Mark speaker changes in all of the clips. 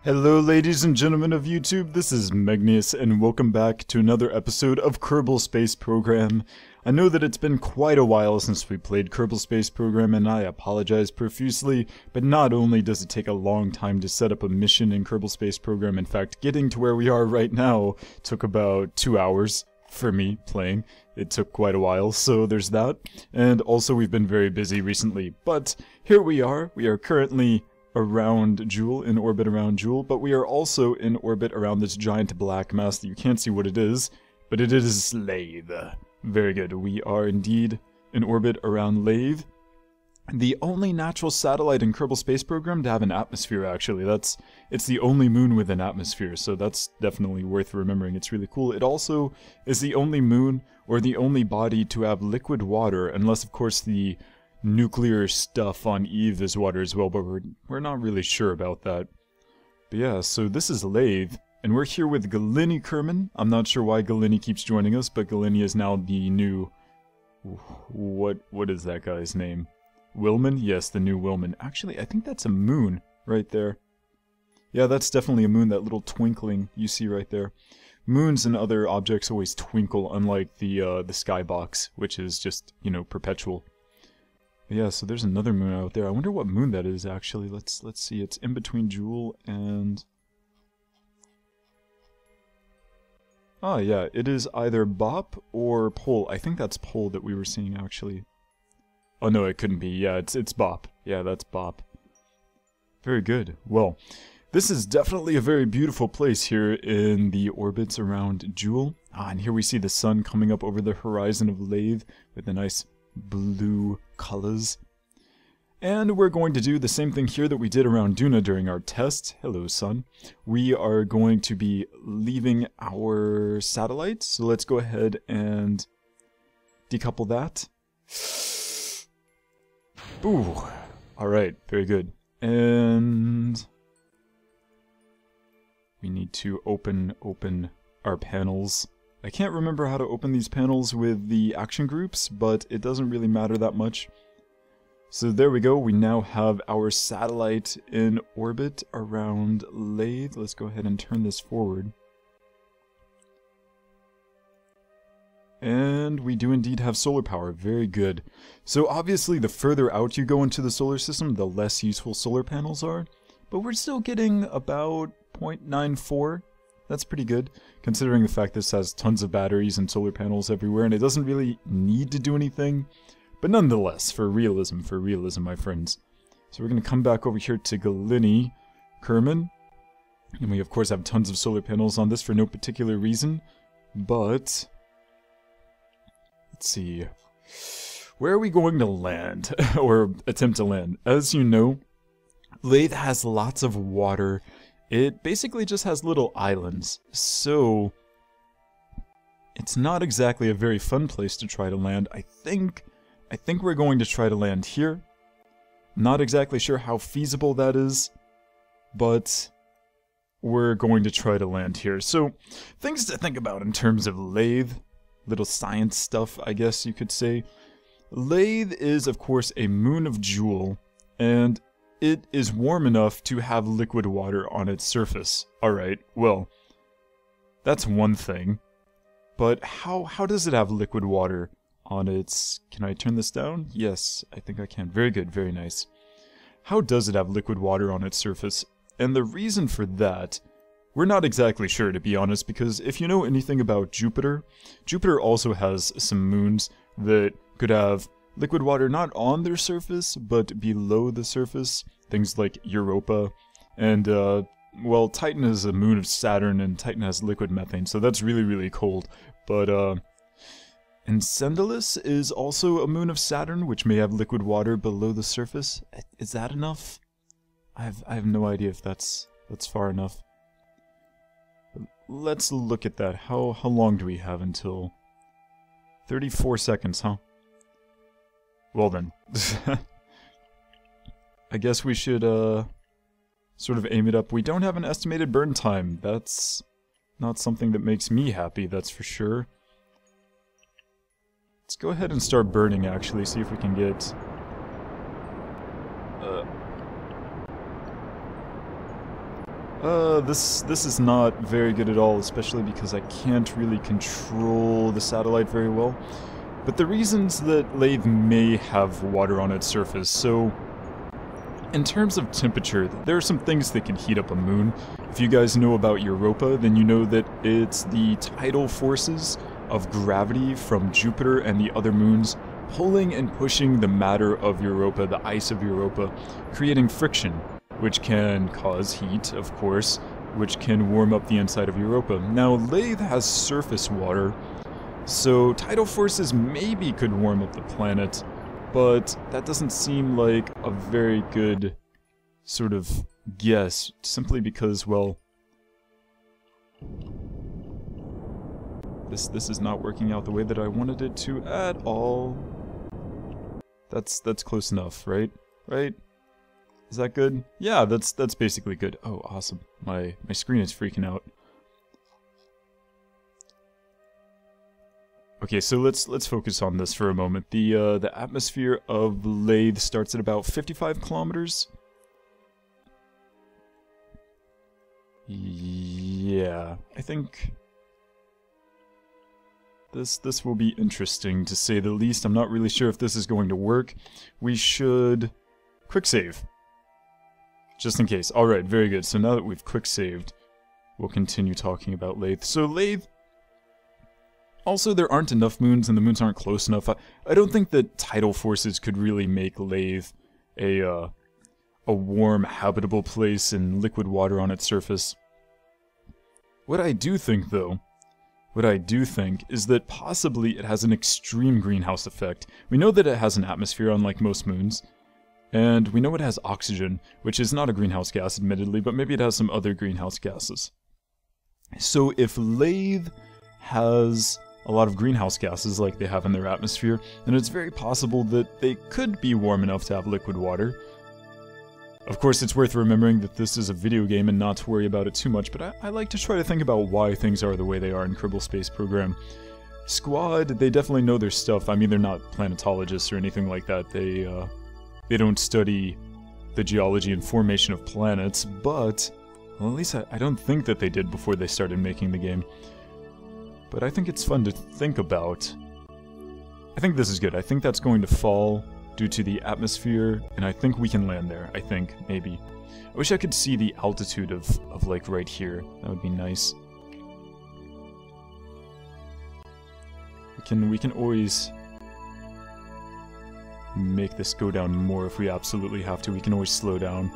Speaker 1: Hello ladies and gentlemen of YouTube, this is Megneous and welcome back to another episode of Kerbal Space Program. I know that it's been quite a while since we played Kerbal Space Program and I apologize profusely, but not only does it take a long time to set up a mission in Kerbal Space Program, in fact getting to where we are right now took about 2 hours for me playing. It took quite a while, so there's that. And also we've been very busy recently, but here we are currently around Jewel, in orbit around Jewel, but we are also in orbit around this giant black mass that you can't see what it is, but it is Laythe. Very good, we are indeed in orbit around Laythe. The only natural satellite in Kerbal Space Program to have an atmosphere, actually. It's the only moon with an atmosphere, so that's definitely worth remembering. It's really cool. It also is the only moon, or the only body to have liquid water, unless of course the nuclear stuff on Eve is water as well, but we're not really sure about that. But yeah, so this is Laythe, and we're here with Galini Kerman. I'm not sure why Galini keeps joining us, but Galini is now the new... What is that guy's name? Wilman? Yes, the new Wilman. Actually, I think that's a moon right there. Yeah, that's definitely a moon, that little twinkling you see right there. Moons and other objects always twinkle, unlike the skybox, which is just, you know, perpetual. Yeah, so there's another moon out there. I wonder what moon that is, actually. Let's see. It's in between Jewel and... Ah, yeah, it is either Bop or Pole. I think that's Pole that we were seeing, actually. Oh, no, it couldn't be. Yeah, it's Bop. Yeah, that's Bop. Very good. Well, this is definitely a very beautiful place here in the orbits around Jewel. Ah, and here we see the sun coming up over the horizon of Laythe with the nice blue colors. And we're going to do the same thing here that we did around Duna during our test. Hello, sun. We are going to be leaving our satellite, so let's go ahead and decouple that. Ooh, alright, very good. And we need to open our panels. I can't remember how to open these panels with the action groups, but it doesn't really matter that much. So there we go, we now have our satellite in orbit around Laythe. Let's go ahead and turn this forward. And we do indeed have solar power, very good. So obviously the further out you go into the solar system, the less useful solar panels are. But we're still getting about 0.94. That's pretty good, considering the fact this has tons of batteries and solar panels everywhere, and it doesn't really need to do anything. But nonetheless, for realism, my friends. So we're going to come back over here to Galini Kerman. And we of course have tons of solar panels on this for no particular reason. But let's see. Where are we going to land? Or attempt to land? As you know, Laythe has lots of water. It basically just has little islands, so it's not exactly a very fun place to try to land. I think we're going to try to land here. Not exactly sure how feasible that is, but we're going to try to land here. So, things to think about in terms of Laythe. Little science stuff, I guess you could say. Laythe is, of course, a moon of Jewel, and it is warm enough to have liquid water on its surface. Alright, well, that's one thing. But how does it have liquid water on its... Can I turn this down? Yes, I think I can. Very good, very nice. How does it have liquid water on its surface? And the reason for that, we're not exactly sure, to be honest, because if you know anything about Jupiter, Jupiter also has some moons that could have liquid water not on their surface, but below the surface. Things like Europa. And, well, Titan is a moon of Saturn, and Titan has liquid methane, so that's really, really cold. But, Enceladus is also a moon of Saturn, which may have liquid water below the surface. Is that enough? I have no idea if that's far enough. But let's look at that. How long do we have until... 34 seconds, huh? Well then, I guess we should, sort of aim it up. We don't have an estimated burn time. That's not something that makes me happy, that's for sure. Let's go ahead and start burning, actually, see if we can get... This is not very good at all, especially because I can't really control the satellite very well. But the reasons that Laythe may have water on its surface, so in terms of temperature, there are some things that can heat up a moon. If you guys know about Europa, then you know that it's the tidal forces of gravity from Jupiter and the other moons pulling and pushing the matter of Europa, the ice of Europa, creating friction, which can cause heat, of course, which can warm up the inside of Europa. Now, Laythe has surface water, so tidal forces maybe could warm up the planet, but that doesn't seem like a very good sort of guess, simply because, well, this is not working out the way that I wanted it to at all. That's close enough, right? Right? Is that good? Yeah, that's basically good. Oh, awesome. My screen is freaking out. Okay, so let's focus on this for a moment. The atmosphere of Laythe starts at about 55 kilometers. Yeah, I think this will be interesting to say the least. I'm not really sure if this is going to work. We should quick save. Just in case. Alright, very good. So now that we've quick saved, we'll continue talking about Laythe. So Laythe, also there aren't enough moons and the moons aren't close enough. I don't think that tidal forces could really make Laythe a warm, habitable place and liquid water on its surface. What I do think, though, is that possibly it has an extreme greenhouse effect. We know that it has an atmosphere, unlike most moons. And we know it has oxygen, which is not a greenhouse gas, admittedly, but maybe it has some other greenhouse gases. So if Laythe has a lot of greenhouse gases like they have in their atmosphere, then it's very possible that they could be warm enough to have liquid water. Of course, it's worth remembering that this is a video game and not to worry about it too much, but I like to try to think about why things are the way they are in Kerbal Space Program. Squad, they definitely know their stuff. I mean, they're not planetologists or anything like that. They don't study the geology and formation of planets, but well, at least I don't think that they did before they started making the game. But I think it's fun to think about. I think this is good. I think that's going to fall due to the atmosphere, and I think we can land there. I think, maybe. I wish I could see the altitude of like right here. That would be nice. We can always make this go down more if we absolutely have to. We can always slow down.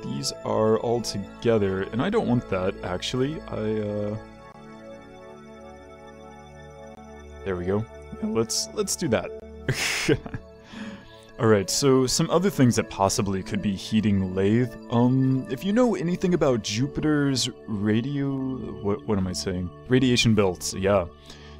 Speaker 1: These are all together, and I don't want that, actually. There we go. Yeah, let's do that. Alright, so some other things that possibly could be heating Laythe. If you know anything about Jupiter's what am I saying? Radiation belts, yeah.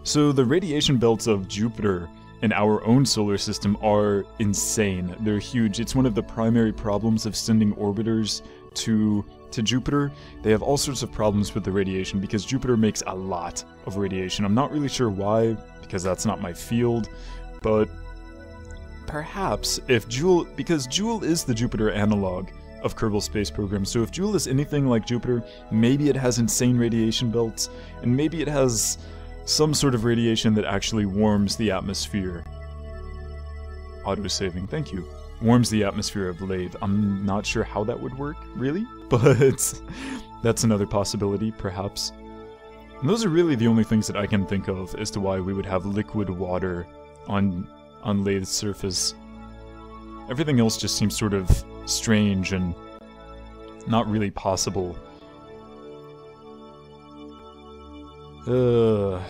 Speaker 1: So the radiation belts of Jupiter in our own solar system are insane. They're huge. It's one of the primary problems of sending orbiters to Jupiter. They have all sorts of problems with the radiation because Jupiter makes a lot of radiation. I'm not really sure why, because that's not my field, but perhaps if because Joule is the Jupiter analog of Kerbal Space Program, so if Joule is anything like Jupiter, maybe it has insane radiation belts, and maybe it has some sort of radiation that actually warms the atmosphere. Auto-saving, thank you. Warms the atmosphere of Laythe. I'm not sure how that would work, really, but that's another possibility, perhaps. And those are really the only things that I can think of as to why we would have liquid water on Laythe's surface. Everything else just seems sort of strange and not really possible.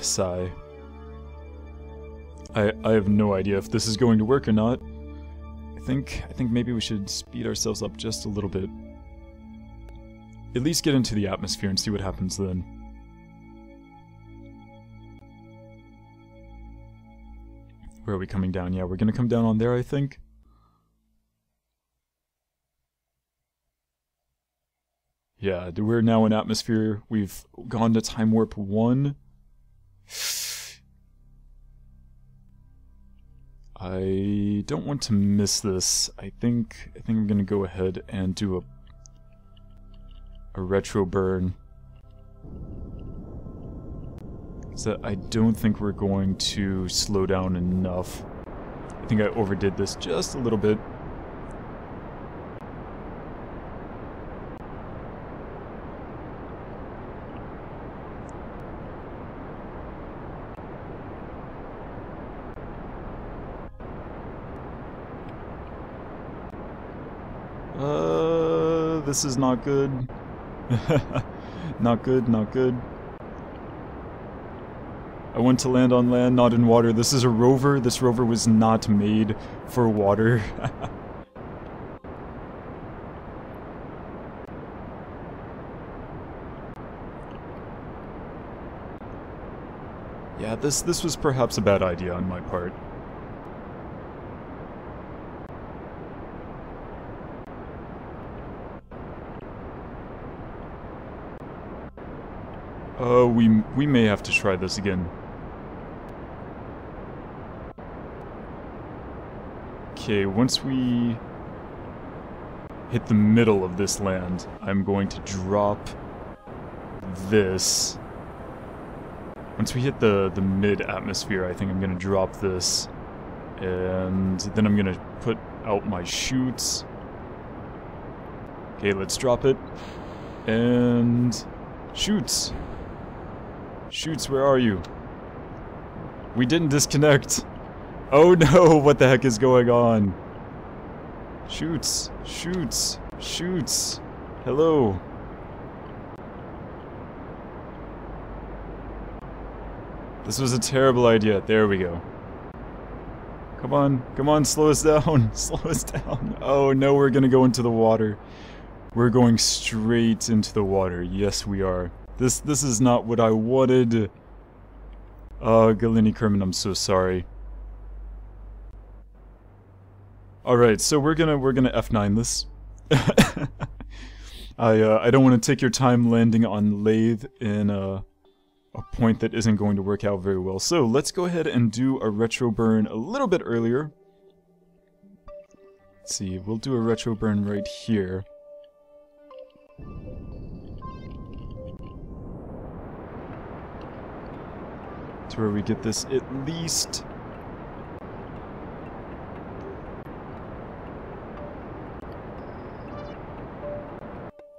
Speaker 1: Sigh. I have no idea if this is going to work or not. I think maybe we should speed ourselves up just a little bit. At least get into the atmosphere and see what happens then. Where are we coming down? Yeah, we're gonna come down on there, I think. Yeah, we're now in atmosphere. We've gone to time warp 1. I don't want to miss this. I think I'm gonna go ahead and do a retro burn. So I don't think we're going to slow down enough. I think I overdid this just a little bit. This is not good. Not good, not good. I want to land on land, not in water. This is a rover. This rover was not made for water. Yeah, this was perhaps a bad idea on my part. We may have to try this again. Okay, once we hit the middle of this land, I'm going to drop this. Once we hit the mid-atmosphere, I think I'm going to drop this. And then I'm going to put out my chutes. Okay, let's drop it. And chutes. Chutes, where are you? We didn't disconnect. Oh no, what the heck is going on? Chutes, chutes, chutes. Hello. This was a terrible idea. There we go. Come on, slow us down. Slow us down. Oh no, we're gonna go into the water. We're going straight into the water. Yes, we are. This is not what I wanted. Galini Kerman, I'm so sorry. Alright, so we're gonna F9 this. I don't want to take your time landing on Laythe in a point that isn't going to work out very well. So let's go ahead and do a retro burn a little bit earlier. Let's see, we'll do a retro burn right here. To where we get this at least.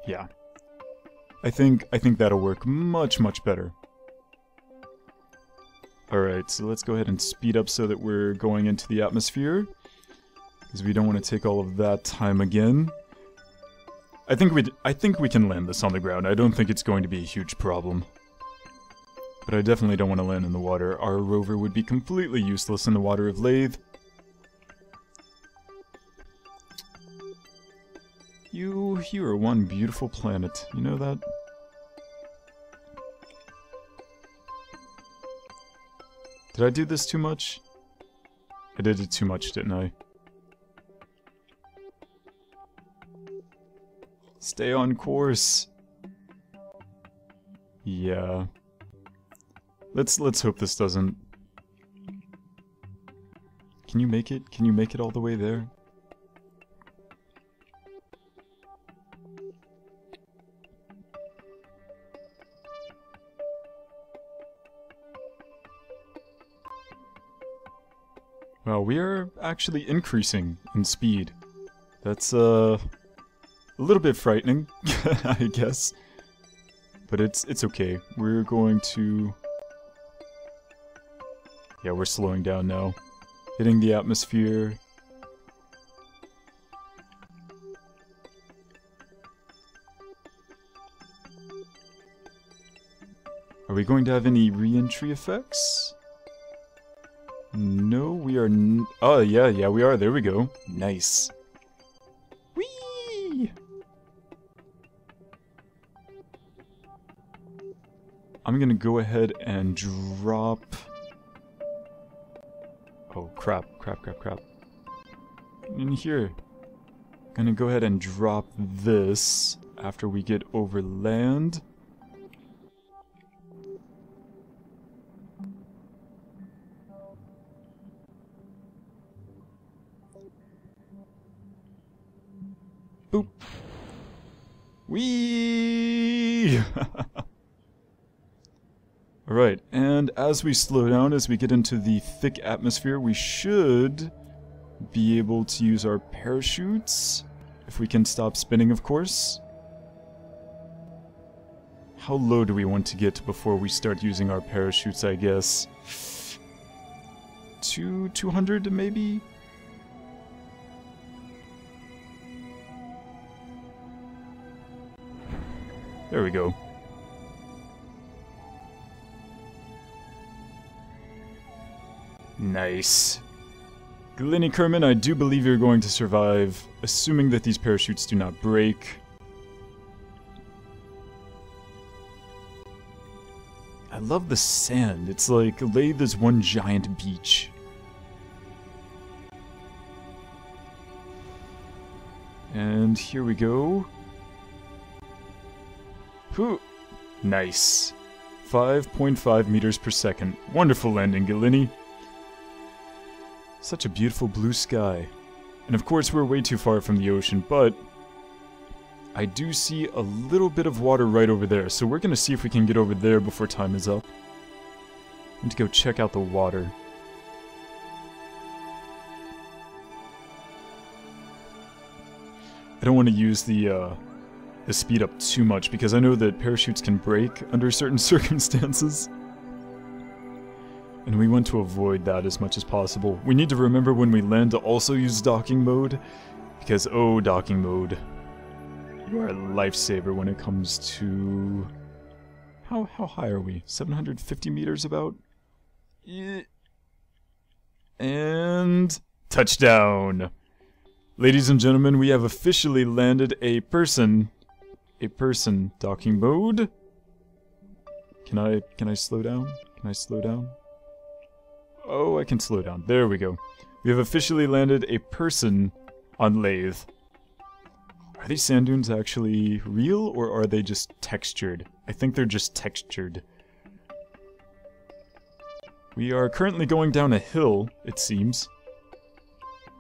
Speaker 1: Yeah. I think that'll work much better. Alright, so let's go ahead and speed up so that we're going into the atmosphere. Because we don't want to take all of that time again. I think we can land this on the ground. I don't think it's going to be a huge problem. But I definitely don't want to land in the water. Our rover would be completely useless in the water of Laythe. You are one beautiful planet. You know that? Did I do this too much? I did it too much, didn't I? Stay on course. Yeah. Let's hope this doesn't. Can you make it? Can you make it all the way there? Well, we are actually increasing in speed. That's a little bit frightening, I guess. But it's okay. We're going to. Yeah, we're slowing down now. Hitting the atmosphere. Are we going to have any re-entry effects? No, we are oh, yeah, we are. There we go. Nice. Whee! I'm gonna go ahead and drop. Oh, crap. In here. Gonna go ahead and drop this after we get over land. Boop. Whee! Alright, and as we slow down, as we get into the thick atmosphere, we should be able to use our parachutes. If we can stop spinning, of course. How low do we want to get before we start using our parachutes, I guess? 200 maybe? There we go. Nice. Glenny Kerman, I do believe you're going to survive, assuming that these parachutes do not break. I love the sand. It's like Laythe is one giant beach. And here we go. Whew. Nice. 5.5 meters per second. Wonderful landing, Gilini. Such a beautiful blue sky. And of course we're way too far from the ocean, but I do see a little bit of water right over there, so we're gonna see if we can get over there before time is up. And to go check out the water. I don't want to use the speed up too much, because I know that parachutes can break under certain circumstances. And we want to avoid that as much as possible. We need to remember when we land to also use docking mode, because oh, docking mode. You are a lifesaver when it comes to... How high are we? 750 meters about? Yeah. And... touchdown! Ladies and gentlemen, we have officially landed a person. A person. Docking mode? Can I slow down? Can I slow down? Oh, I can slow down. There we go. We have officially landed a person on Laythe. Are these sand dunes actually real, or are they just textured? I think they're just textured. We are currently going down a hill, it seems.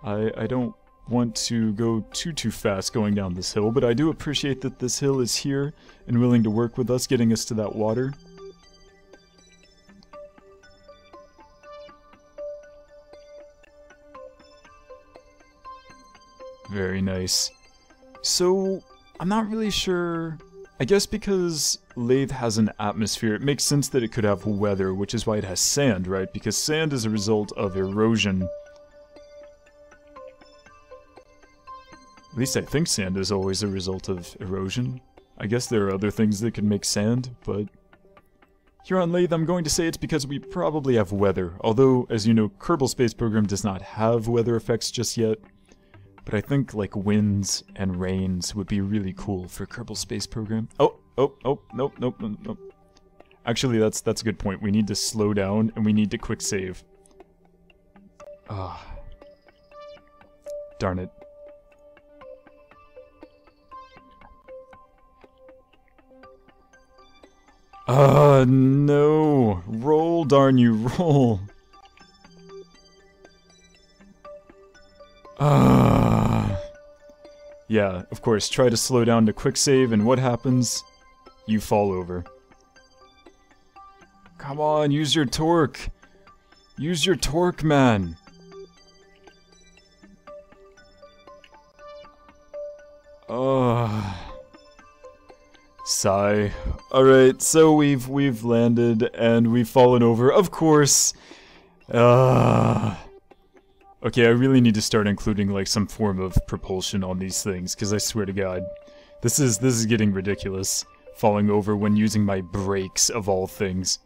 Speaker 1: I don't want to go too fast going down this hill, but I do appreciate that this hill is here and willing to work with us, getting us to that water. Very nice. So, I'm not really sure... I guess because Laythe has an atmosphere, it makes sense that it could have weather, which is why it has sand, right? Because sand is a result of erosion. At least I think sand is always a result of erosion. I guess there are other things that could make sand, but... Here on Laythe, I'm going to say it's because we probably have weather. Although, as you know, Kerbal Space Program does not have weather effects just yet. But I think, like, winds and rains would be really cool for Kerbal Space Program. Oh, nope. Actually, that's a good point. We need to slow down, and we need to quick save. Ah. Darn it. No. Roll, darn you, roll. Yeah, of course, try to slow down to quick save, and what happens? You fall over. Come on, use your torque! Use your torque, man! Sigh. Alright, so we've landed, and we've fallen over, of course! Okay, I really need to start including, like, some form of propulsion on these things, because I swear to God, this is getting ridiculous. Falling over when using my brakes, of all things.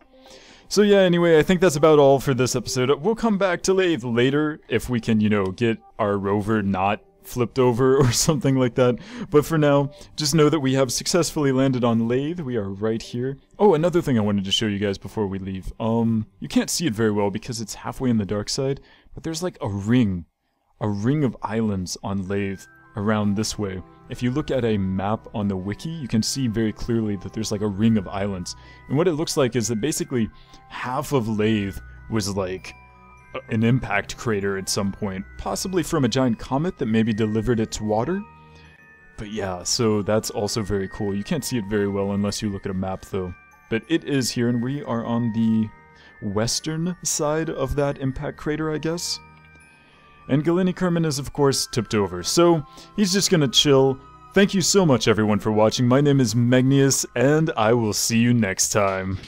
Speaker 1: So yeah, anyway, I think that's about all for this episode. We'll come back to Laythe later, if we can, you know, get our rover not flipped over or something like that. But for now, just know that we have successfully landed on Laythe. We are right here. Oh, another thing I wanted to show you guys before we leave. You can't see it very well because it's halfway in the dark side, but there's like a ring of islands on Laythe around this way. If you look at a map on the wiki, you can see very clearly that there's like a ring of islands. And what it looks like is that basically half of Laythe was like an impact crater at some point, possibly from a giant comet that maybe delivered its water. But yeah, so that's also very cool. You can't see it very well unless you look at a map though. But it is here, and we are on the western side of that impact crater, I guess. And Galeni Kerman is of course tipped over, so he's just gonna chill. Thank you so much everyone for watching. My name is Megneous, and I will see you next time.